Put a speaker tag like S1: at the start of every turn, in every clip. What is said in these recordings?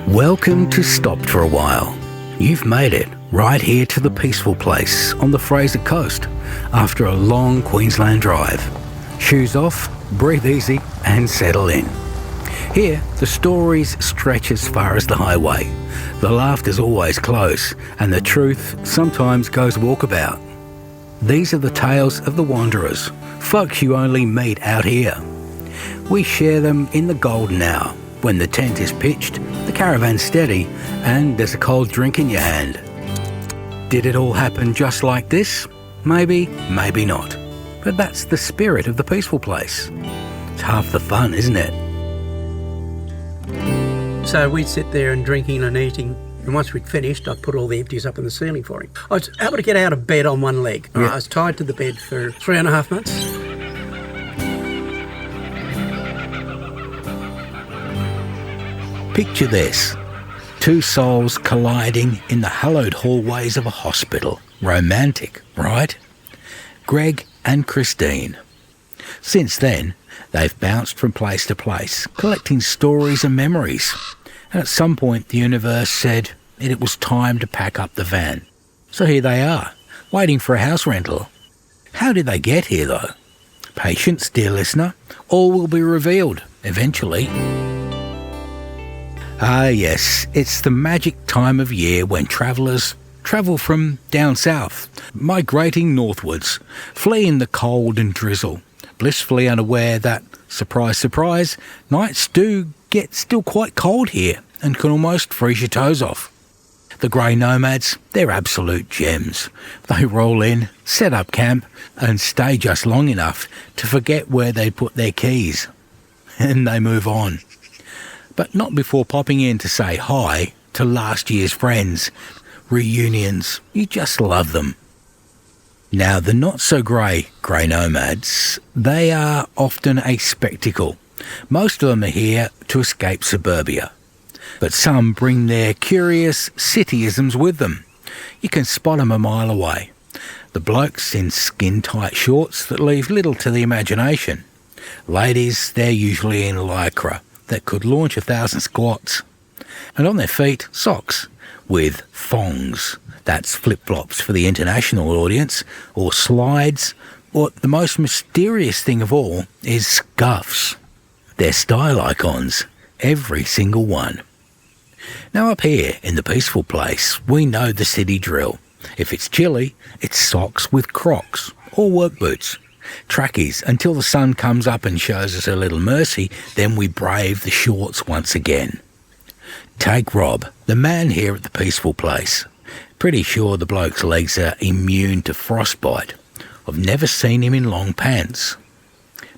S1: Welcome to Stopped for a While. You've made it right here to the peaceful place on the Fraser Coast after a long Queensland drive. Shoes off, breathe easy and settle in. Here, the stories stretch as far as the highway. The laughter's always close and the truth sometimes goes walkabout. These are the tales of the wanderers, folks you only meet out here. We share them in the golden hour, when the tent is pitched, the caravan's steady, and there's a cold drink in your hand. Did it all happen just like this? Maybe, maybe not. But that's the spirit of the peaceful place. It's half the fun, isn't it?
S2: So we'd sit there and drinking and eating, and once we'd finished, I'd put all the empties up in the ceiling for him. I was able to get out of bed on one leg.
S1: Yeah.
S2: I was tied to the bed for 3.5 months.
S1: Picture this. Two souls colliding in the hallowed hallways of a hospital. Romantic, right? Greg and Christine. Since then, they've bounced from place to place, collecting stories and memories. And at some point, the universe said it was time to pack up the van. So here they are, waiting for a house rental. How did they get here, though? Patience, dear listener. All will be revealed, eventually. Ah yes, it's the magic time of year when travellers travel from down south, migrating northwards, fleeing the cold and drizzle, blissfully unaware that, surprise, surprise, nights do get still quite cold here and can almost freeze your toes off. The grey nomads, they're absolute gems. They roll in, set up camp and stay just long enough to forget where they put their keys. And they move on. But not before popping in to say hi to last year's friends. Reunions, you just love them. Now, the not-so-grey nomads, they are often a spectacle. Most of them are here to escape suburbia. But some bring their curious cityisms with them. You can spot them a mile away. The blokes in skin-tight shorts that leave little to the imagination. Ladies, they're usually in lycra that could launch 1,000 squats. And on their feet, socks with thongs. That's flip-flops for the international audience, or slides, or the most mysterious thing of all is scuffs. They're style icons, every single one. Now up here in the peaceful place, we know the city drill. If it's chilly, it's socks with Crocs or work boots. Trackies until the sun comes up and shows us a little mercy, then we brave the shorts once again. Take Rob, the man here at the peaceful place. Pretty sure the bloke's legs are immune to frostbite. I've never seen him in long pants.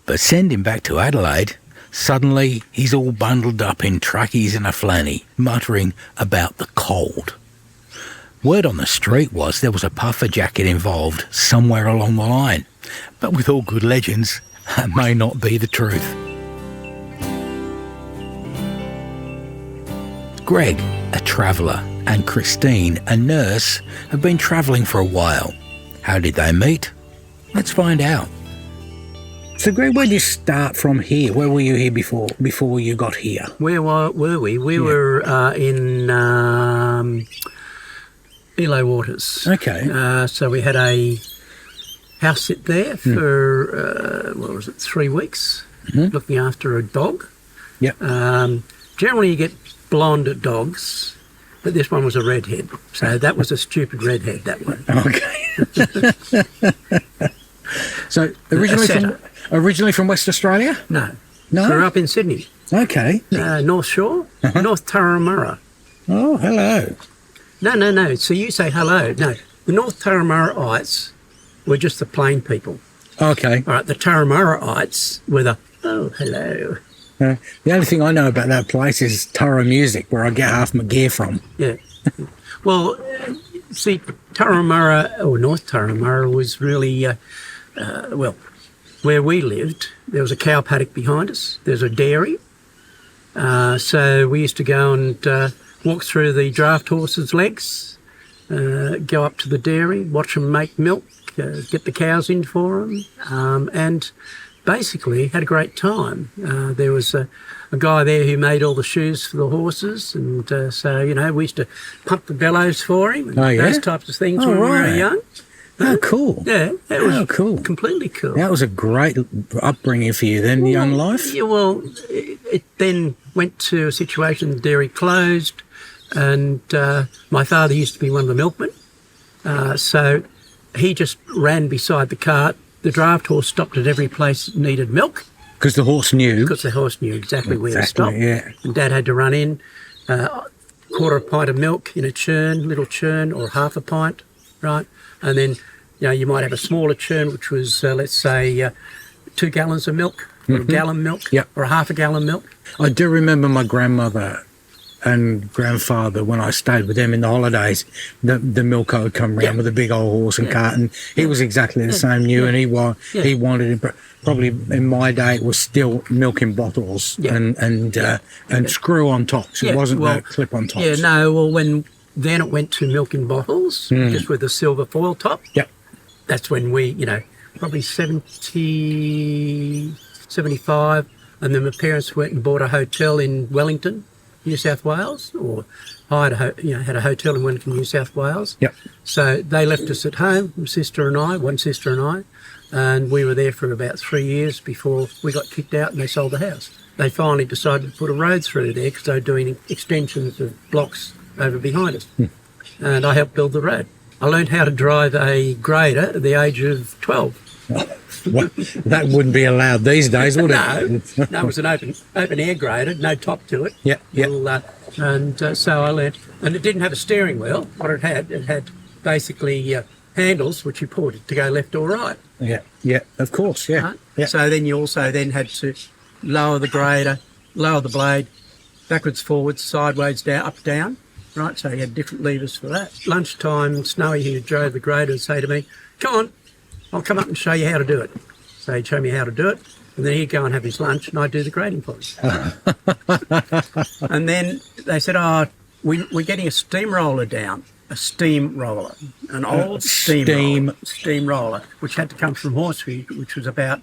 S1: But send him back to Adelaide, suddenly he's all bundled up in trackies and a flanny, muttering about the cold. Word on the street was there was a puffer jacket involved somewhere along the line. But with all good legends, that may not be the truth. Greg, a traveller, and Christine, a nurse, have been travelling for a while. How did they meet? Let's find out. So Greg, where did you start from here? Where were you here before you got here?
S2: Where were we? We were in Elo Waters.
S1: Okay.
S2: So we had a house sit there for, 3 weeks, looking after a dog.
S1: Yep.
S2: Generally you get blonde dogs, but this one was a redhead. So that was a stupid redhead, that one.
S1: Okay. So originally from West Australia?
S2: No.
S1: No?
S2: Grew up in Sydney.
S1: Okay.
S2: North Shore, North Turramurra.
S1: Oh, hello.
S2: No. So you say hello. No, the North Turramurraites were just the plain people.
S1: Okay.
S2: All right, the Turramurraites were the, oh, hello.
S1: The only thing I know about that place is Turra Music, where I get half my gear from.
S2: Yeah. Well, see, Turramurra, or North Turramurra, was really, where we lived, there was a cow paddock behind us. There's a dairy. So we used to go and walk through the draft horses' legs go up to the dairy, watch them make milk, get the cows in for them, and basically had a great time. There was a guy there who made all the shoes for the horses, and so, you know, we used to pump the bellows for him and those types of things when we were young.
S1: Oh, cool.
S2: Yeah, that was
S1: cool.
S2: Completely cool.
S1: That was a great upbringing for you then, young life.
S2: Yeah, well, it then went to a situation the dairy closed, and my father used to be one of the milkmen, so he just ran beside the cart. The draft horse stopped at every place that needed milk.
S1: Because the horse knew.
S2: Because the horse knew exactly where to stop.
S1: Yeah.
S2: And Dad had to run in, quarter a pint of milk in a churn, little churn, or half a pint, right? And then, you know, you might have a smaller churn, which was, let's say, 2 gallons of milk, or a gallon milk, or a half a gallon milk.
S1: I do remember my grandmother and grandfather, when I stayed with them in the holidays, the milker would come round with a big old horse and cart, and he was exactly the same, and he wanted it. But probably in my day, it was still milk in bottles and screw on tops. It wasn't clip on tops.
S2: Yeah, no. Well, then it went to milk in bottles, just with a silver foil top.
S1: Yep.
S2: That's when we, you know, probably 70, 75, and then my parents went and bought a hotel in Wellington, New South Wales, or had a hotel in Wellington, New South Wales.
S1: Yep.
S2: So they left us at home, one sister and I, and we were there for about 3 years before we got kicked out and they sold the house. They finally decided to put a road through there because they were doing extensions of blocks over behind us. And I helped build the road. I learned how to drive a grader at the age of 12.
S1: Well, that wouldn't be allowed these days, would it?
S2: No, it was an open air grader, no top to it.
S1: Yeah.
S2: So I learnt, and it didn't have a steering wheel. What it had basically handles which you pulled to go left or right.
S1: Yeah, of course, yeah.
S2: Right? Yeah. So then you also had to lower the grader, lower the blade, backwards, forwards, sideways, down, up, down. Right, so you had different levers for that. Lunchtime, Snowy, who drove the grader, would say to me, "Come on, I'll come up and show you how to do it." So he'd show me how to do it, and then he'd go and have his lunch, and I'd do the grading for him. And then they said, we're getting a steamroller down, an old steamroller, which had to come from Horseshoe, which was about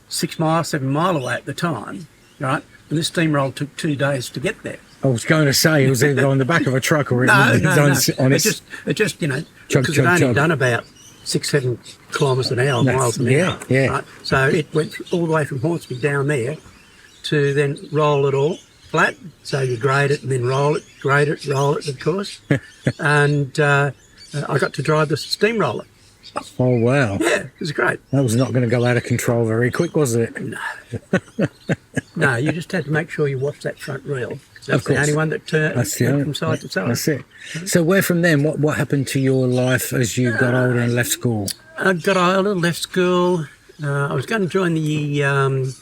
S2: 7 mile away at the time, right? And this steamroller took 2 days to get there.
S1: I was going to say it was either on the back of a truck or
S2: no.
S1: on
S2: It just you know, because it only done about 6-7 kilometres an hour, miles an hour.
S1: Yeah.
S2: Right? So it went all the way from Hornsby down there to then roll it all flat. So you grade it and then roll it, of course. And I got to drive the steamroller.
S1: Oh, wow.
S2: Yeah, it was great.
S1: That was not going to go out of control very quick, was it?
S2: No. No, you just had to make sure you watched that front wheel. That's
S1: Of course.
S2: the only one that turned from side to side.
S1: That's it. So where from then, what happened to your life as you got older and left school?
S2: I got older, left school. I was going to join the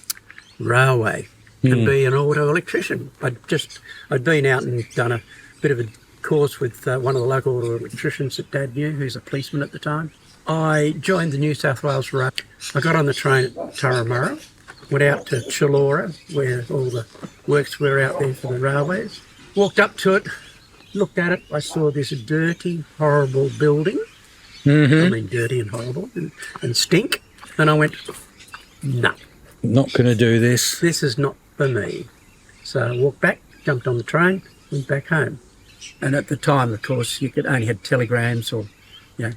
S2: railway and be an auto electrician. I'd been out and done a bit of a course with one of the local auto electricians that Dad knew, who's a policeman at the time. I joined the New South Wales Rail. I got on the train at Turramurra, went out to Chilora, where all the works were out there for the railways. Walked up to it, looked at it. I saw this dirty, horrible building. I mean, dirty and horrible and stink. And I went, no.
S1: Not going to do this.
S2: This is not for me. So I walked back, jumped on the train, went back home. And at the time, of course, you could only have telegrams or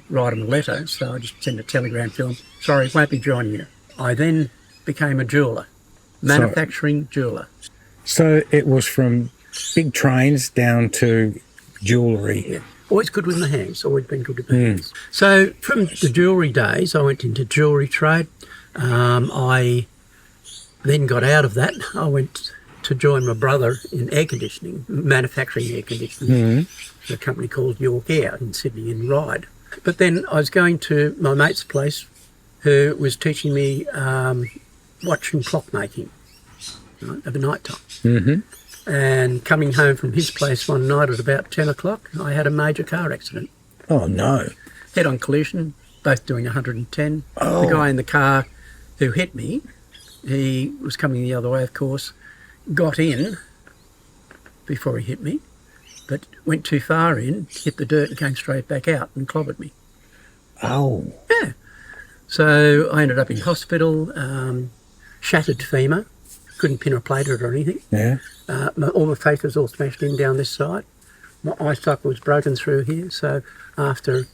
S2: write them a letter. So I just sent a telegram to them. Sorry, won't be joining you. I then became a jeweller, manufacturing jeweller.
S1: So it was from big trains down to jewellery.
S2: Yeah. Always good with my hands, always been good with my hands. So from the jewellery days, I went into jewellery trade. I then got out of that. I went to join my brother in air conditioning, manufacturing air conditioning, a company called York Air in Sydney in Ryde. But then I was going to my mate's place who was teaching me watching clockmaking of a night time. And coming home from his place one night at about 10 o'clock, I had a major car accident.
S1: Oh, no.
S2: Head-on collision, both doing 110.
S1: Oh.
S2: The guy in the car who hit me, he was coming the other way, of course, got in before he hit me, but went too far in, hit the dirt and came straight back out and clobbered me.
S1: Oh.
S2: Yeah. So I ended up in hospital, shattered femur, couldn't pin or plate it or anything.
S1: Yeah.
S2: All my face was all smashed in down this side. My eye socket was broken through here. So after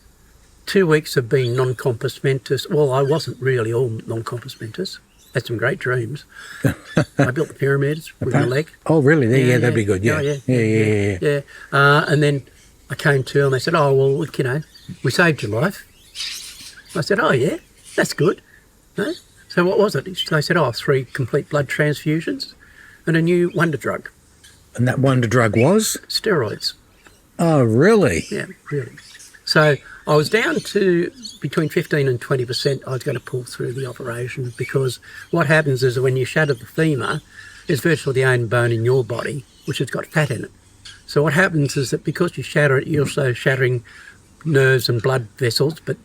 S2: 2 weeks of being non-compos mentis, well, I wasn't really all non-compos mentis. Had some great dreams. I built the pyramids with my leg.
S1: Oh, really? Yeah, that'd be good. Yeah. Yeah.
S2: And then I came to and they said, oh, well, you know, we saved your life. I said, oh, yeah, that's good. No? So what was it? They said, oh, 3 complete blood transfusions and a new wonder drug.
S1: And that wonder drug was?
S2: Steroids.
S1: Oh, really?
S2: Yeah, really. So I was down to between 15 and 20% I was going to pull through the operation, because what happens is when you shatter the femur, it's virtually the only bone in your body which has got fat in it. So what happens is that because you shatter it, you're also shattering nerves and blood vessels, but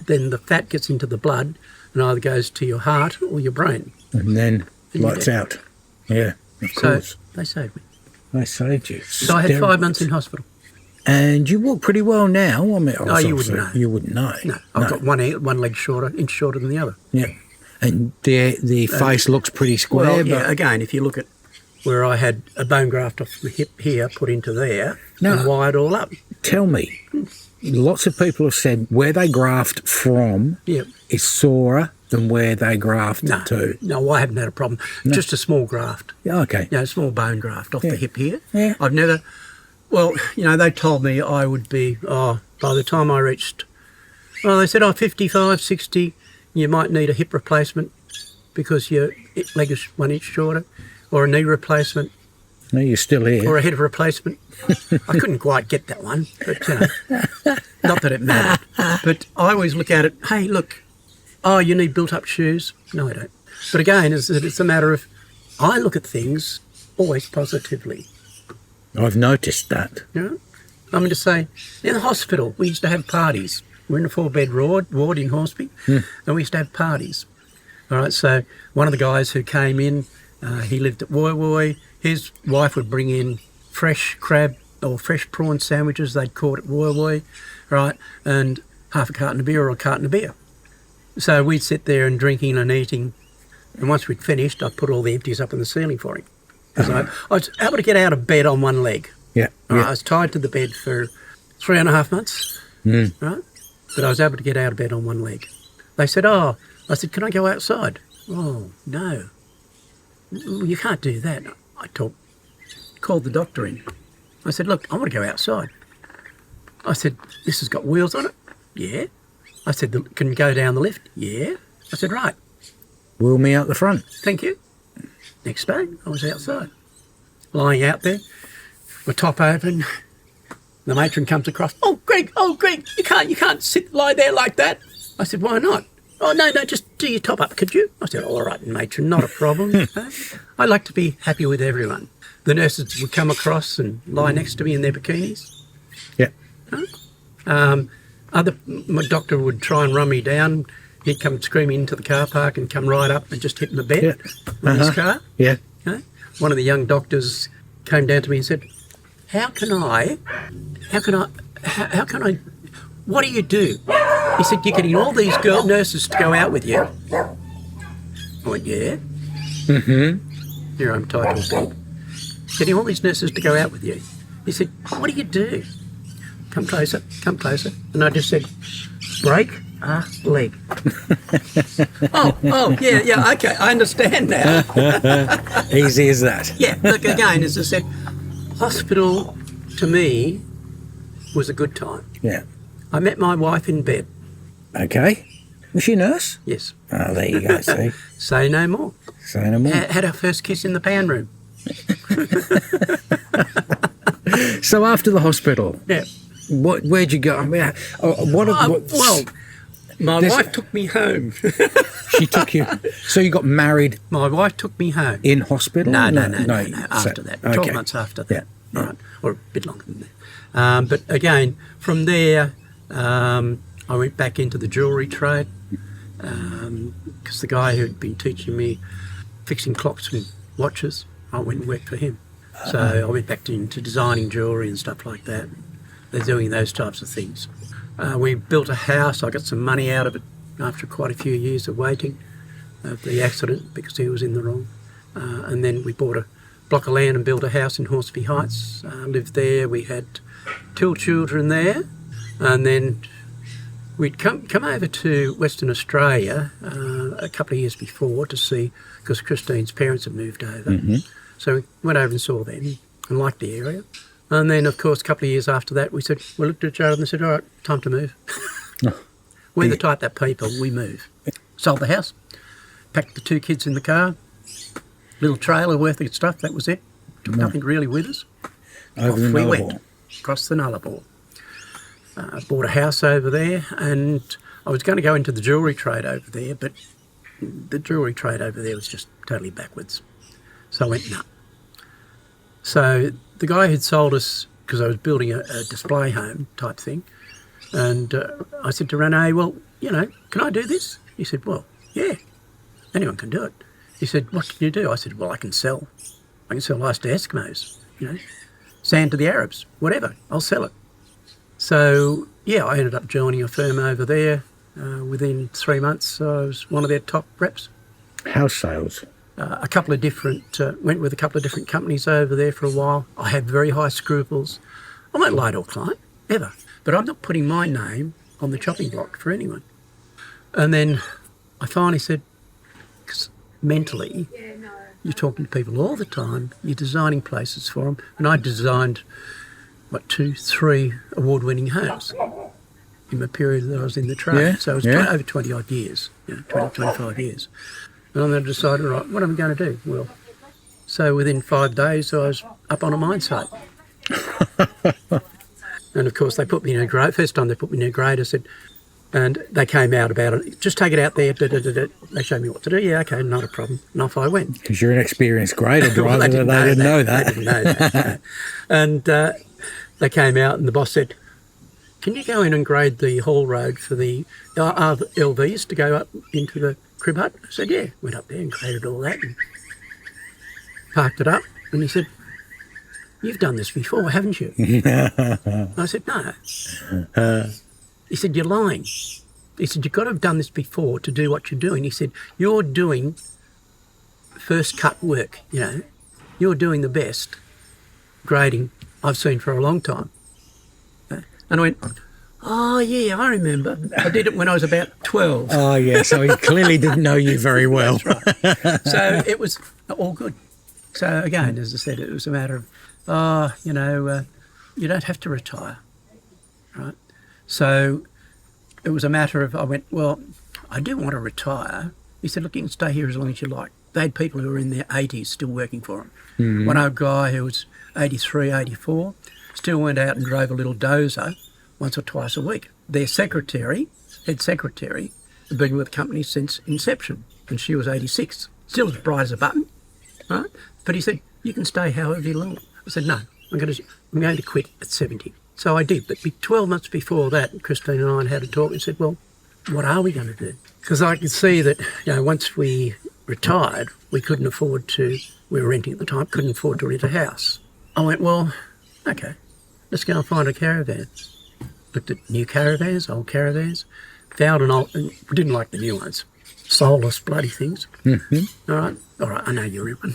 S2: then the fat gets into the blood and either goes to your heart or your brain.
S1: And then lights out. Yeah, of course.
S2: So they saved me.
S1: They saved you.
S2: So I had 5 months in hospital.
S1: And you walk pretty well now. I mean,
S2: oh, you wouldn't know.
S1: You wouldn't know.
S2: No, I've got one leg shorter, inch shorter than the other.
S1: Yeah. And the face looks pretty square.
S2: Well,
S1: but
S2: yeah, again, if you look at where I had a bone graft off the hip here put into there and wired all up.
S1: Tell me, lots of people have said where they graft from is sorer than where they graft to.
S2: No, I haven't had a problem. No. Just a small graft.
S1: Yeah, okay.
S2: You know, a small bone graft off the hip here.
S1: Yeah.
S2: I've never... Well, you know, they told me I would be, by the time I reached, they said, 55, 60, you might need a hip replacement because your leg is 1 inch shorter, or a knee replacement.
S1: No, you're still here.
S2: Or a head replacement. I couldn't quite get that one, but, you know, not that it mattered. But I always look at it, hey, look, you need built-up shoes. No, I don't. But again, it's a matter of, I look at things always positively.
S1: I've noticed that.
S2: You know? I mean to say, in the hospital, we used to have parties. We're in a 4-bed ward in Hornsby, and we used to have parties. All right, so one of the guys who came in, he lived at Woy Woy. His wife would bring in fresh crab or fresh prawn sandwiches they'd caught at Woy Woy, right, and half a carton of beer or a carton of beer. So we'd sit there and drinking and eating, and once we'd finished, I'd put all the empties up in the ceiling for him. I was able to get out of bed on one leg.
S1: Yeah.
S2: I was tied to the bed for 3.5 months, right? But I was able to get out of bed on one leg. They said, I said, can I go outside? Oh, no. You can't do that. I called the doctor in. I said, look, I want to go outside. I said, this has got wheels on it? Yeah. I said, can you go down the lift? Yeah. I said, right.
S1: Wheel me out the front.
S2: Thank you. Next day, I was outside, lying out there, my top open. The matron comes across. Oh, Greg, you can't lie there like that. I said, why not? Oh, no, just do your top up, could you? I said, all right, matron, not a problem. I like to be happy with everyone. The nurses would come across and lie next to me in their bikinis.
S1: Yeah.
S2: My doctor would try and run me down. He'd come screaming into the car park and come right up and just hit my bed with his car.
S1: Yeah.
S2: One of the young doctors came down to me and said, how can I, what do you do? He said, you're getting all these girl nurses to go out with you. I went, yeah. Mm-hmm. Here I'm tied to a bed. Getting all these nurses to go out with you. He said, what do you do? Come closer. And I just said, break a leg. yeah, okay, I understand now.
S1: Easy as that.
S2: Yeah, look, again, as I said, hospital to me was a good time.
S1: Yeah.
S2: I met my wife in bed.
S1: Okay. Was she a nurse?
S2: Yes.
S1: Oh, there you go, see.
S2: Say no more.
S1: Say no more.
S2: Had our first kiss in the pan room.
S1: So after the hospital, where'd you go? I mean,
S2: my wife took me home.
S1: She took you. So you got married.
S2: My wife took me home.
S1: In hospital?
S2: No. After that, 12 months after that.
S1: Yeah.
S2: Right, or a bit longer than that. But again, from there, I went back into the jewellery trade because the guy who'd been teaching me fixing clocks and watches, I went and worked for him. So I went back into designing jewellery and stuff like that. They're doing those types of things. We built a house. I got some money out of it after quite a few years of waiting of the accident because he was in the wrong. And then we bought a block of land and built a house in Hornsby Heights. Lived there. We had 2 children there. And then we'd come over to Western Australia a couple of years before to see, because Christine's parents had moved over.
S1: Mm-hmm.
S2: So we went over and saw them and liked the area. And then, of course, a couple of years after that, we looked at each other and said, all right, time to move. We're the type that people, we move. Sold the house, packed the 2 kids in the car, little trailer worth of stuff, that was it. Took nothing really with us.
S1: Over the
S2: we
S1: Nullarbor.
S2: went, across the Nullarbor. Bought a house over there, and I was going to go into the jewellery trade over there, but the jewellery trade over there was just totally backwards. So I went, no. So the guy who'd sold us, because I was building a display home type thing, and I said to Rene, well, can I do this? He said, well, yeah, anyone can do it. He said, what can you do? I said, well, I can sell ice to Eskimos, sand to the Arabs, whatever, I'll sell it. So, yeah, I ended up joining a firm over there. Within 3 months, I was one of their top reps.
S1: House sales.
S2: A couple of different, went with a couple of different companies over there for a while. I had very high scruples. I won't lie to a client, ever. But I'm not putting my name on the chopping block for anyone. And then I finally said, because mentally, you're talking to people all the time, you're designing places for them. And I designed, 2, 3 award-winning homes in the period that I was in the trade.
S1: Yeah,
S2: So it was over 20-odd years, 25 years. And then I decided, right, what am I going to do? Well, so within 5 days, I was up on a mine site. And, of course, they put me in a grade. First time they put me in a grade, I said, and they came out about it, just take it out there, They showed me what to do. Yeah, okay, not a problem. And off I went.
S1: Because you're an experienced grader driver,
S2: Well,
S1: they didn't know that.
S2: They didn't know that. And they came out and the boss said, can you go in and grade the haul road for the LVs to go up into the crib hut? I said, yeah. Went up there and graded all that and parked it up. And he said, you've done this before, haven't you? I said, no. He said, you're lying. He said, you've got to have done this before to do what you're doing. He said, you're doing first cut work, You're doing the best grading I've seen for a long time. And I went, oh, yeah, I remember. I did it when I was about 12.
S1: Oh, yeah, so he clearly didn't know you very well.
S2: That's right. So it was all good. So, again, as I said, it was a matter of, you don't have to retire, right? So it was a matter of, I went, well, I do want to retire. He said, look, you can stay here as long as you like. They had people who were in their 80s still working for them. Mm-hmm. One old guy who was 83, 84, still went out and drove a little dozer once or twice a week. Their secretary, head secretary, had been with the company since inception, and she was 86. Still as bright as a button, right? But he said, you can stay however you long. I said, no, I'm going to quit at 70. So I did, but 12 months before that, Christine and I had a talk and said, well, what are we going to do? Because I could see that, once we retired, we couldn't afford to, we were renting at the time, couldn't afford to rent a house. I went, well, okay, let's go and find a caravan. Looked at new caravans, old caravans, found an old, and didn't like the new ones. Soulless bloody things. Mm-hmm. All right, I know you're in one.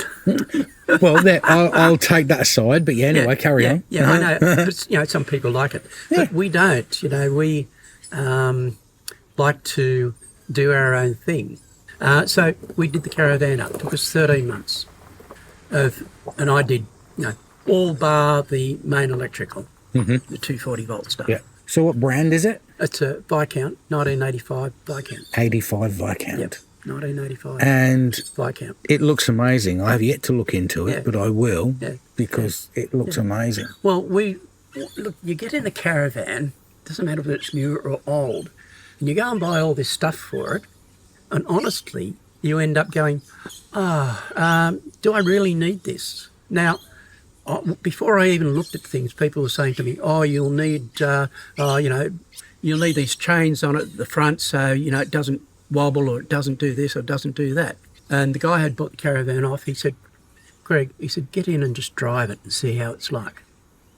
S1: Well, I'll take that aside, but anyway, carry on.
S2: Yeah, I know, but some people like it. Yeah. But we don't, we like to do our own thing. So we did the caravan up. It took us 13 months. And I did, all bar the main electrical, the 240 volt stuff.
S1: Yeah. So what brand is it?
S2: It's a Viscount, 1985 Viscount.
S1: 85 Viscount.
S2: Yep, 1985
S1: and
S2: Viscount.
S1: It looks amazing. I have yet to look into it, but I will because it looks amazing.
S2: Well, look, you get in a caravan, doesn't matter if it's new or old, and you go and buy all this stuff for it, and honestly, you end up going, do I really need this? Now, before I even looked at things, people were saying to me, you'll need, you'll need these chains on it at the front so, it doesn't wobble or it doesn't do this or it doesn't do that. And the guy who had bought the caravan off, he said, Greg, he said, get in and just drive it and see how it's like.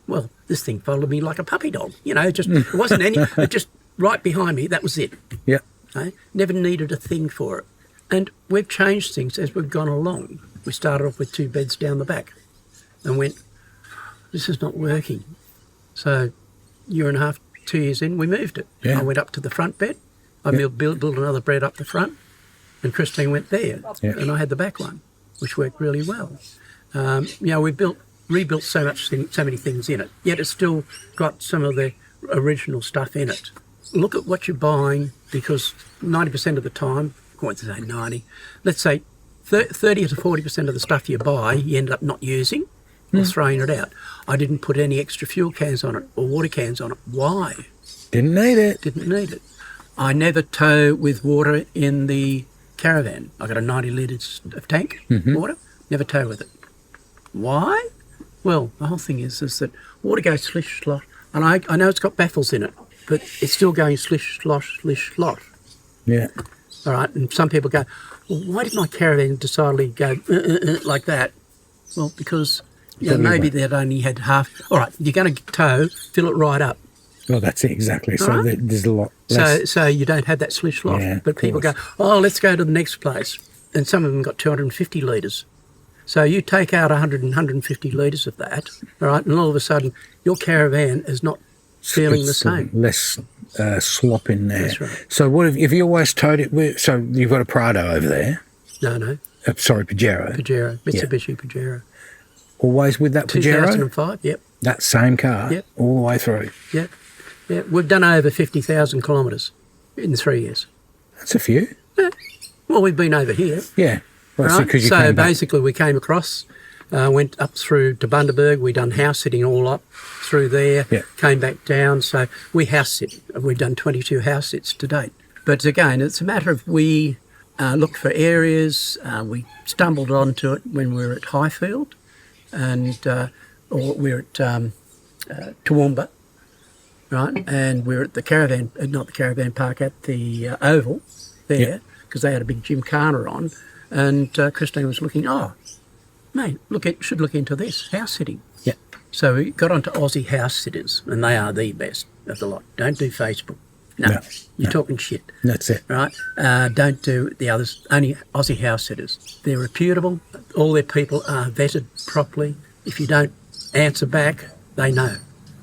S2: Well, this thing followed me like a puppy dog. You know, it wasn't it just right behind me. That was it.
S1: Yeah.
S2: Never needed a thing for it. And we've changed things as we've gone along. We started off with 2 beds down the back and went, this is not working. So year and a half, 2 years in, we moved it.
S1: Yeah.
S2: I went up to the front bed. I built another bed up the front, and Christine went there.
S1: Yeah.
S2: And I had the back one, which worked really well. We rebuilt so many things in it, yet it's still got some of the original stuff in it. Look at what you're buying, because 90% of the time, I won't say 90, let's say 30 to 40% of the stuff you buy, you end up not using or throwing it out. I didn't put any extra fuel cans on it or water cans on it. Why?
S1: Didn't need it.
S2: Didn't need it. I never tow with water in the caravan. I got a 90 litres of tank, water, never tow with it. Why? Well, the whole thing is that water goes slish slosh, and I know it's got baffles in it, but it's still going slish slosh, slish slosh.
S1: Yeah.
S2: All right, and some people go, well, why did my caravan decidedly go like that? Well, because maybe they'd only had half. All right, you're going to tow, fill it right up.
S1: Well, that's it, exactly. So
S2: right.
S1: there's a lot less.
S2: So you don't have that slish slosh.
S1: Yeah,
S2: but people go, oh, let's go to the next place. And some of them got 250 litres. So you take out 150 litres of that, all right, and all of a sudden your caravan is not feeling the same.
S1: Less slop in there.
S2: That's right.
S1: So what if you always towed it? So you've got a Prado over there.
S2: No.
S1: Sorry, Pajero.
S2: Mitsubishi Pajero.
S1: Always with that Pajero?
S2: 2005, yep.
S1: That same car?
S2: Yep.
S1: All the way through?
S2: Yep. Yeah, we've done over 50,000 kilometres in 3 years.
S1: That's a few.
S2: Yeah. Well, we've been over here.
S1: Yeah. Well,
S2: Right? So basically we came across, went up through to Bundaberg, we done house sitting all up through there, came back down. So we house sit. We've done 22 house sits to date. But again, it's a matter of we looked for areas, we stumbled onto it when we were at Highfield, and or we were at Toowoomba, right? And we were at the caravan, not the caravan park, at the Oval there, because they had a big gymkhana on. And Christine was looking, oh, mate, should look into this, house sitting.
S1: Yeah.
S2: So we got onto Aussie house sitters, and they are the best of the lot. Don't do Facebook. No, you're talking shit.
S1: That's it.
S2: Right? Don't do the others, only Aussie house sitters. They're reputable. All their people are vetted properly. If you don't answer back, they know.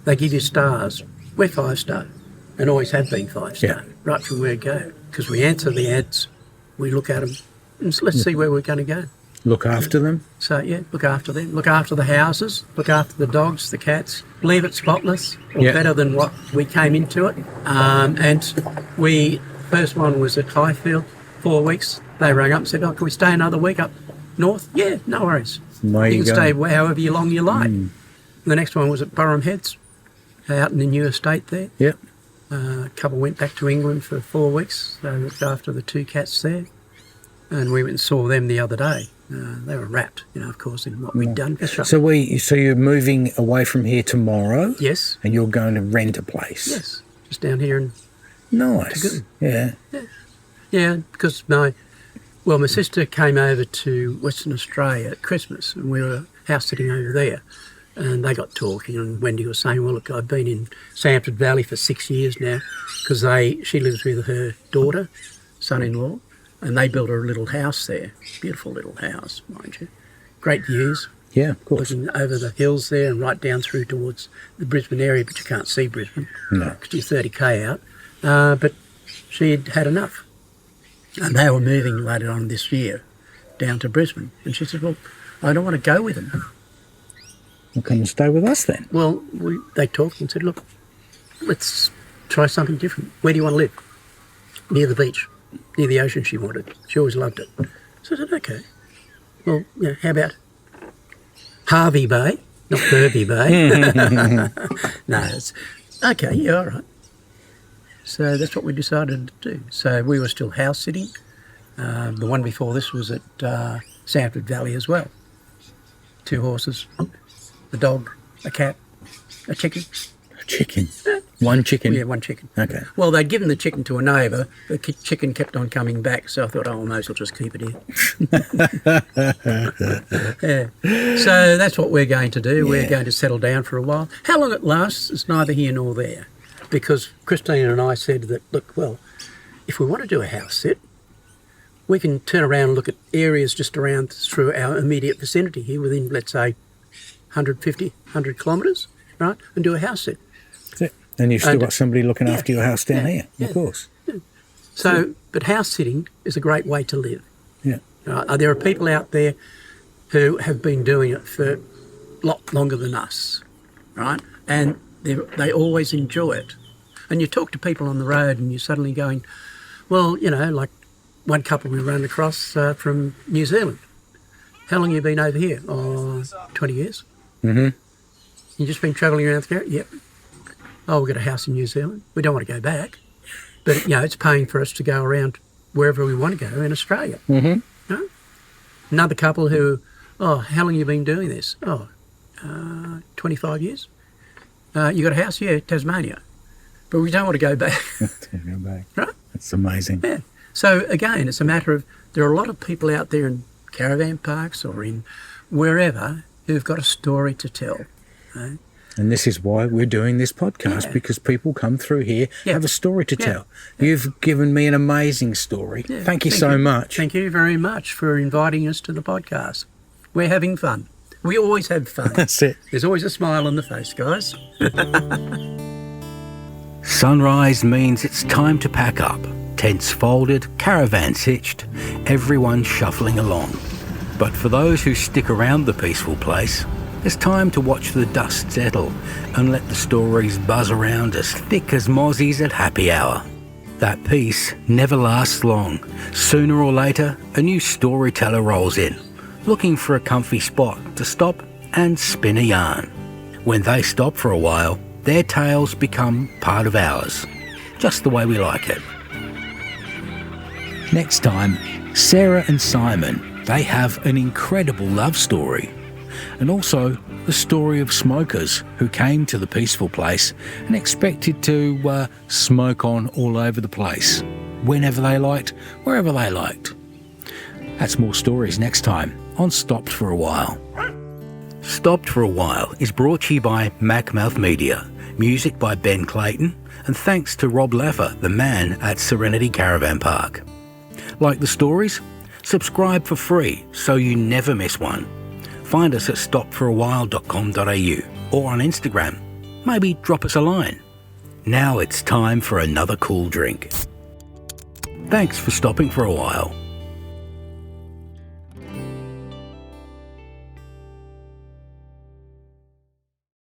S2: They give you stars. We're 5-star and always have been 5-star, right from where we go. Because we answer the ads, we look at them, and let's see where we're going to go.
S1: Look after them?
S2: So, look after them. Look after the houses. Look after the dogs, the cats. Leave it spotless, or better than what we came into it. And first one was at Highfield, 4 weeks. They rang up and said, can we stay another week up north? Yeah, no worries. You can stay however long you like. The next one was at Burham Heads, out in the new estate there.
S1: Yep.
S2: A couple went back to England for 4 weeks. They looked after the 2 cats there. And we went and saw them the other day. They were wrapped, of course, in what we'd done.
S1: So you're moving away from here tomorrow?
S2: Yes.
S1: And you're going to rent a place?
S2: Yes. Just down here in...
S1: Nice. Yeah.
S2: Yeah, because my sister came over to Western Australia at Christmas, and we were house sitting over there. And they got talking, and Wendy was saying, well, look, I've been in Samford Valley for 6 years now, because she lives with her daughter, son-in-law, and they built her a little house there. Beautiful little house, mind you. Great views.
S1: Yeah, of course.
S2: Looking over the hills there and right down through towards the Brisbane area, but you can't see Brisbane.
S1: No.
S2: Because you're 30k out. But she'd had enough. And they were moving later on this year down to Brisbane. And she said, well, I don't want to go with them.
S1: Well, come and stay with us then.
S2: Well, they talked and said, look, let's try something different. Where do you want to live? Near the beach. Near the ocean, she wanted. She always loved it. So I said, okay. Well, how about Harvey Bay, not Hervey Bay? No, it's okay, yeah, all right. So that's what we decided to do. So we were still house sitting. The one before this was at Samford Valley as well. 2 horses, a dog, a cat, a chicken.
S1: Chicken. One chicken?
S2: Yeah, one chicken.
S1: Okay.
S2: Well, they'd given the chicken to a neighbour. The chicken kept on coming back, so I thought, oh, I may as well just keep it here. Yeah. So that's what we're going to do.
S1: Yeah.
S2: We're going to settle down for a while. How long it lasts is neither here nor there, because Christine and I said that, look, well, if we want to do a house sit, we can turn around and look at areas just around through our immediate vicinity here within, let's say, 100 kilometres, right, and do a house sit.
S1: That's it. And you've still got somebody looking after your house down here, of course.
S2: Yeah. So, but house sitting is a great way to live.
S1: Yeah.
S2: There are people out there who have been doing it for a lot longer than us, right? And they always enjoy it. And you talk to people on the road and you're suddenly going, well, you know, like one couple we ran across from New Zealand. How long have you been over here? Oh, 20 years.
S1: Mm-hmm.
S2: You've just been travelling around there? Yep. Oh, we've got a house in New Zealand. We don't want to go back. But, you know, it's paying for us to go around wherever we want to go in Australia.
S1: Mm-hmm.
S2: No? Another couple who, oh, how long have you been doing this? Oh, 25 years. You got a house? Yeah, Tasmania. But we don't want to go back.
S1: Go back.
S2: Right?
S1: That's amazing.
S2: Yeah. So, again, it's a matter of there are a lot of people out there in caravan parks or in wherever who've got a story to tell. Right?
S1: And this is why we're doing this podcast, because people come through here, have a story to tell. You've given me an amazing story.
S2: Yeah.
S1: Thank you so much.
S2: Thank you very much for inviting us to the podcast. We're having fun. We always have fun.
S1: That's it.
S2: There's always a smile on the face, guys.
S1: Sunrise means it's time to pack up. Tents folded, caravans hitched, everyone shuffling along. But for those who stick around the peaceful place, it's time to watch the dust settle and let the stories buzz around as thick as mozzies at happy hour. That peace never lasts long. Sooner or later, a new storyteller rolls in, looking for a comfy spot to stop and spin a yarn. When they stop for a while, their tales become part of ours, just the way we like it. Next time, Sarah and Simon, they have an incredible love story. And also the story of smokers who came to the peaceful place and expected to smoke on all over the place, whenever they liked, wherever they liked. That's more stories next time on Stopped for a While. Stopped for a While is brought to you by Macmouth Media, music by Ben Clayton, and thanks to Rob Laffer, the man at Serenity Caravan Park. Like the stories? Subscribe for free so you never miss one. Find us at stopforawhile.com.au or on Instagram. Maybe drop us a line. Now it's time for another cool drink. Thanks for stopping for a while.